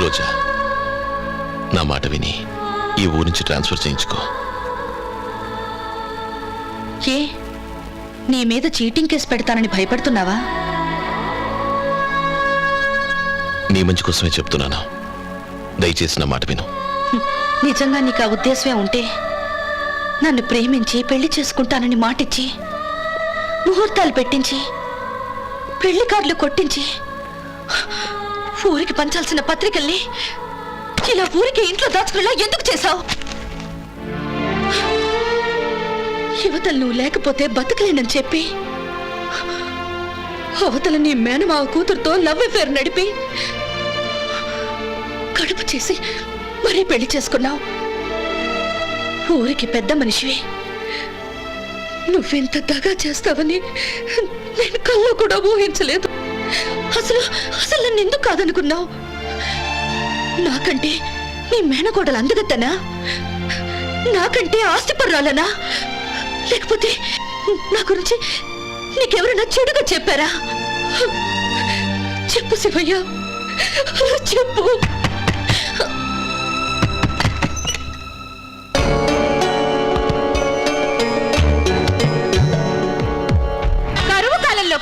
రోజా, నా మాట విని ఈ ఊరి నుంచి ట్రాన్స్ఫర్ చేయించుకో. ఏ నీ మీద చీటింగ్ కేసు పెడతానని భయపడుతున్నావా? నీ మంచి కోసమే చెప్తున్నాను. దయచేసి నా మాట విను. నిజంగా నీకు ఆ ఉద్దేశమే ఉంటే నన్ను ప్రేమించి పెళ్లి చేసుకుంటానని మాటిచ్చి ముహూర్తాలు పెట్టించి పెళ్లి కార్డులు కొట్టించి ఊరికి పంచాల్సిన పత్రికల్ని ఇలా ఊరికి ఇంట్లో దాచుకునేలా ఎందుకు చేశావు? యువతలు నువ్వు లేకపోతే బతకలేనని చెప్పి అవతల నీ మేనమావ కూతురుతో లవ్ అఫేర్ నడిపి కడుపు చేసి మరీ పెళ్లి చేసుకున్నావు. ఊరికి పెద్ద మనిషివి, నువ్వెంత దగా చేస్తావని నేను కల్లో కూడా ఊహించలేదు. అసలు అసలు నన్ను ఎందుకు కాదనుకున్నావు? నాకంటే నీ మేనకోడలు అందగత్తనా? నాకంటే ఆస్తిపర్రాలనా? లేకపోతే నా గురించి నీకెవరైనా చెడుగా చెప్పారా? చెప్పు శివయ్య, చెప్పు.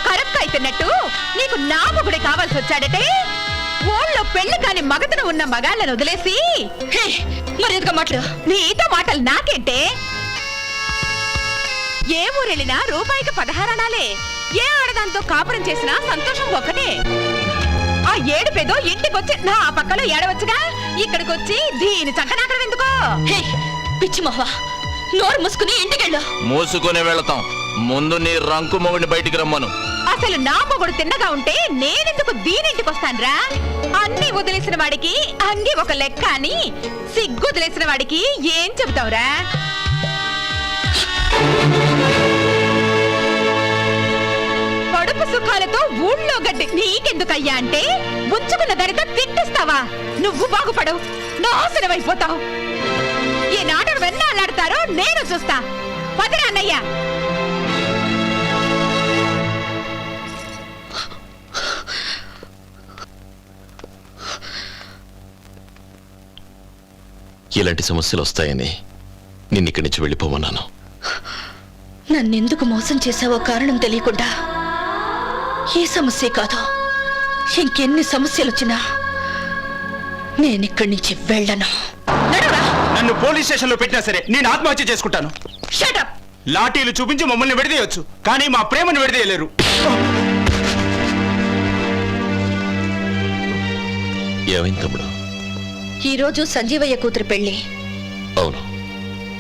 కరక్కైతున్నట్టు నీకు నా మొగుడే కావాల్సి వచ్చాడటే? ఊళ్ళో పెళ్లి కాని మగతను ఉన్న మగాళ్ళను వదిలేసి మరి మాటలు నీతో మాటలు నాకేంటే? ఏ ఊరెళ్ళినా రూపాయికి 16 అనాలే. ఏ ఆడదాంతో కాపురం చేసినా సంతోషం ఒకటే. ఆ ఏడుపేదో ఇంటికొచ్చి నా పక్కలో ఏడవచ్చుగా, ఇక్కడికొచ్చి దీని చంకనాకడం ఎందుకో? పిచ్చి మొహవా, నోరు మూసుకుని ఇంటికెళ్ళు. మూసుకునే వెళతాం. ముందు నీ రంకు మొగుడిని బయటికి రమ్మను. అసలు నా మొగుడు తిన్నగా ఉంటే నేనెందుకు దీనింటికి వస్తానురా? అన్ని వదిలేసిన వాడికి అంగి ఒక లెక్క అని సిగ్గు వదిలేసిన వాడికి ఏం చెబుతావురా? కడుపు సుఖాలతో ఊళ్ళో గడ్డి నీకెందుకయ్యా అంటే ఉంచుకున్న దానితో తిట్టిస్తావా? నువ్వు బాగుపడవు, నాశనం అయిపోతావు. ఈ నాటలు వెన్నాలాడతారో నేను చూస్తా. పదరా అన్నయ్య. ఇలాంటి సమస్యలు వస్తాయని నిన్నిక్కడి నుంచి వెళ్ళిపోమన్నాను. నన్నెందుకు మోసం చేశావో కారణం తెలియకుండా ఏ సమస్య కాదు, ఇంకెన్ని సమస్యలు వచ్చినా నేనిక్కడి నుంచి వెళ్ళను. నన్ను పోలీస్ స్టేషన్ లో పెట్టినా సరే నేను ఆత్మహత్య చేసుకుంటాను. Shut up. లాఠీలు చూపించి మమ్మల్ని విడదీయొచ్చు, కానీ మా ప్రేమను విడదీయలేరు. ఏమైంది తమ్ముడు? ఈరోజు సంజీవయ్య కూతురు పెళ్లి. అవును,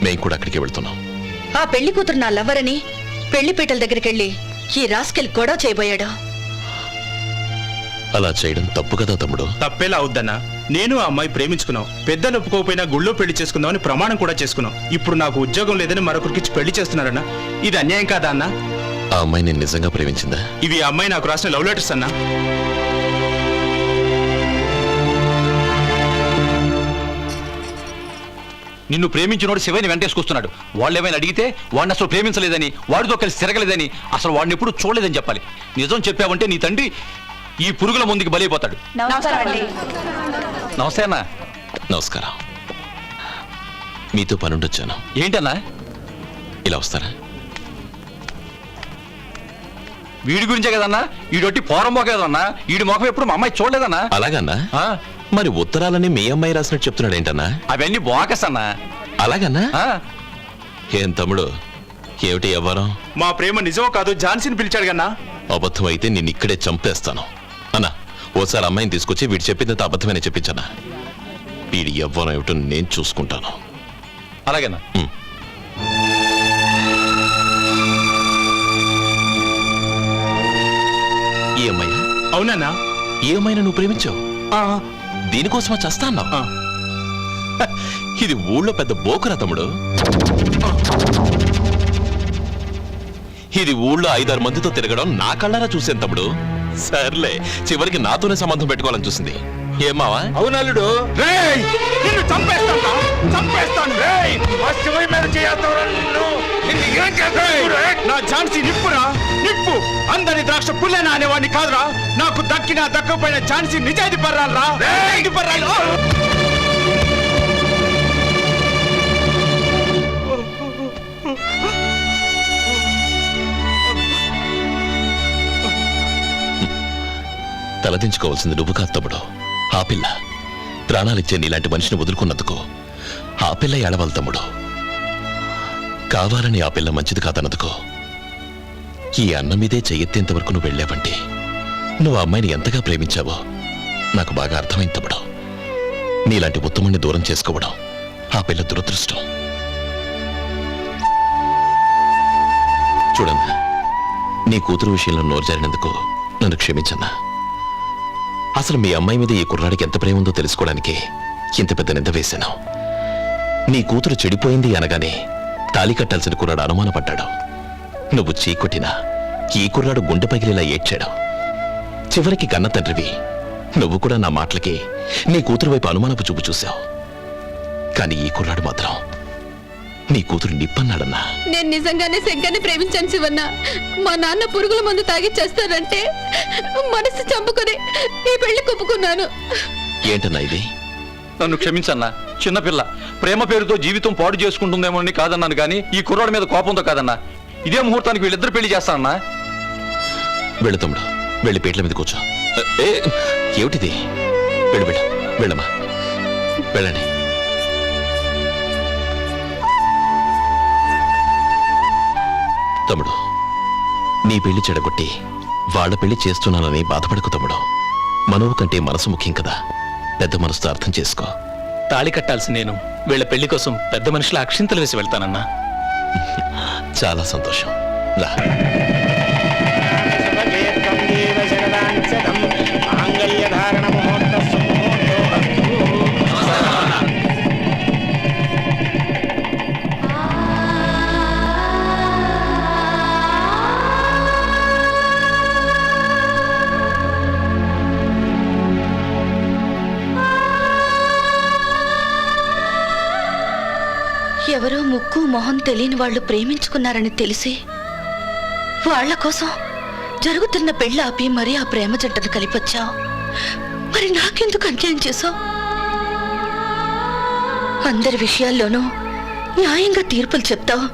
మేము కూడా అక్కడికి వెళ్తున్నాం. ఆ పెళ్లి కూతురు నా లవ్వరని పెళ్లిపీటల దగ్గరికి వెళ్ళి ఈ రాస్కెల్ గొడవ చేయబోయాడు. అలా చేయడం తప్పు కదా తమ్ముడు? తప్పేలా అవుద్దన్నా. నేను ఆ అమ్మాయి ప్రేమించుకున్నాం. పెద్దలు ఒప్పుకోకపోయినా గుళ్ళో పెళ్లి చేసుకుందామని ప్రమాణం కూడా చేసుకున్నాం. ఇప్పుడు నాకు ఉద్యోగం లేదని మరొకరికి పెళ్లి చేస్తున్నారన్నా. ఇది అన్యాయం కాదా అన్నా? ఆ అమ్మాయి నేను నిజంగా ప్రేమించిందా? ఇవి ఆ అమ్మాయి నాకు రాసిన లవ్ లెటర్స్ అన్నా. నిన్ను ప్రేమించినోడు శివని వెంటేసుకొస్తున్నాడు. వాళ్ళు ఏమైనా అడిగితే వాడిని అసలు ప్రేమించలేదని, వాడితో కలిసి తిరగలేదని, అసలు వాడిని ఎప్పుడు చూడలేదని చెప్పాలి. నిజం చెప్పావంటే నీ తండ్రి ఈ పురుగుల ముందుకి బలైపోతాడు. నమస్తే అన్నా. నమస్కారం. మీతో పనుండొచ్చాను. ఏంటన్నా? ఇలా వస్తారా? వీడి గురించే కదన్నా. ఈడొట్టి పోరం మొక్క కదన్నా. ఈడి మొఖం ఎప్పుడు మా అమ్మాయి చూడలేదన్నా. అలాగన్నా? మరి ఉత్తరాలని మీ అమ్మాయి రాసినట్టు చెప్తున్నాడు ఏంటన్నా? అవన్నీ బోకస్ అన్నా. అలాగన్నా? ఏం తమ్ముడు, ఏమిటి వ్యవహారం? మా ప్రేమ నిజమో కాదు ఝాన్సీని పిలిచాడు కన్నా. అబద్ధం అయితే నేను ఇక్కడే చంపేస్తాను అన్నా. ఓసారి అమ్మాయిని తీసుకొచ్చి వీడు చెప్పిందంత అబద్ధమని చెప్పించనా? వీడి వ్యవహారం ఏమిటో నేను చూసుకుంటాను. అలాగేనా? ఈ అమ్మాయి? అవునన్నా. ఏ అమ్మాయిని నువ్వు ప్రేమించావు? దీనికోసమా చేస్తా అన్నావు? ఇది ఊళ్ళో పెద్ద బోకురా తమ్ముడు. ఇది ఊళ్ళో 5-6 మందితో తిరగడం నా కళ్ళారా చూసాను తమ్ముడు. సర్లే, చివరికి నాతోనే సంబంధం పెట్టుకోవాలని చూసింది. ఏమావా? అవునల్లుడు. నా ఝాన్సీ నిప్పురా. నిప్పు అందరి ద్రాక్ష పుల్లెనా అనేవాడిని కాదురా. నాకు దక్కిన దక్కకపోయిన ఛాన్సీ నిజాయితీ పర్రాలరా. నిజాయితీ పర్రాలు. తలదించుకోవాల్సింది నువ్వు కాదు తమ్ముడు, ఆ పిల్ల. ప్రాణాలిచ్చే నీలాంటి మనిషిని వదులుకున్నందుకు ఆ పిల్ల ఏడవాలి తమ్ముడు. కావాలని ఆ పిల్ల మంచిది కాదన్నందుకు ఈ అన్న మీదే చెయ్యెత్తేంత వరకు నువ్వు వెళ్ళావంటే నువ్వు ఆ అమ్మాయిని ఎంతగా ప్రేమించావో నాకు బాగా అర్థమైంది తమ్ముడు. నీలాంటి ఉత్తముణ్ణి దూరం చేసుకోవడం ఆ పిల్ల దురదృష్టం. చూడన్నా, నీ కూతురు విషయంలో నోరు జారినందుకు నన్ను క్షమించన్నా. అసలు మీ అమ్మాయి మీద ఈ కుర్రాడికి ఎంత ప్రేమ ఉందో తెలుసుకోవడానికి ఇంత పెద్ద నింద వేశాను. నీ కూతురు చెడిపోయింది అనగానే తాళి కట్టాల్సిన కుర్రాడు అనుమానపడ్డాడు. నువ్వు చీకొట్టినా ఈ కుర్రాడు గుండె పగిలేలా ఏడ్చాడు. చివరికి కన్న తండ్రివి నువ్వు కూడా నా మాటలకి నీ కూతురు వైపు అనుమానపు చూపు చూశావు. కానీ ఈ కుర్రాడు మాత్రం నీ కూతురు నిప్పన్నాడన్నా. నేను నిజంగానే శంకర్ని ప్రేమించాను శివన్న. మా నాన్న పురుగుల మందు తాగి చేస్తానంటే మనసు చంపుకొని ఈ పెళ్లి కొప్పుకున్నాను. ఏంటన్నా ఇది? నన్ను క్షమించన్నా, చిన్నపిల్ల ప్రేమ పేరుతో జీవితం పాడు చేసుకుంటుందేమో అని కాదన్నాను, కానీ ఈ కుర్రాడి మీద కోపంతో కాదన్నా. ఇదే ముహూర్తానికి వీళ్ళిద్దరు పెళ్లి చేస్తానన్నా. వెళ్ళు తమ్ముడు, వెళ్ళి పేట్ల మీద కూర్చో. ఏ ఏమిటిది? వెళ్ళు వెళ్ళు, వెళ్ళమ్మా, వెళ్ళండి. తమ్ముడు, నీ పెళ్లి చెడగొట్టి వాళ్ళ పెళ్లి చేస్తున్నానని బాధపడకు తమ్ముడు. మనవు కంటే మనసు ముఖ్యం కదా. పెద్ద మనసుతో అర్థం చేసుకో. తాళి కట్టాల్సి నేను వీళ్ళ పెళ్లి కోసం పెద్ద మనుషుల అక్షింతలు వేసి వెళ్తానన్నా. చాలా సంతోషం. రా. ఎవరో ముక్కు మొహం తెలియని వాళ్ళు ప్రేమించుకున్నారని తెలిసి వాళ్ళ కోసం జరుగుతున్న పెళ్లి ఆపి మరీ ఆ ప్రేమ జంటను కలిపొచ్చావు. మరి నాకెందుకు అన్యాయం చేశావు? అందరి విషయాల్లోనూ న్యాయంగా తీర్పులు చెప్తావు.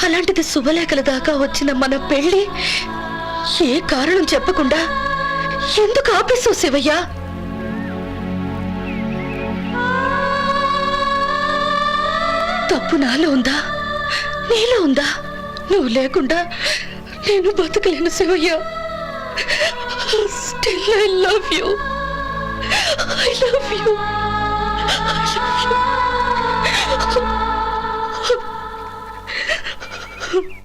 అలాంటిది శుభలేఖల దాకా వచ్చిన మన పెళ్లి ఏ కారణం చెప్పకుండా ఎందుకు ఆపేశావు శివయ్య? తప్పు నాలో ఉందా, నీలో ఉందా? నువ్వు లేకుండా నేను బతకలేను Shivayya. Still I love you. I love you.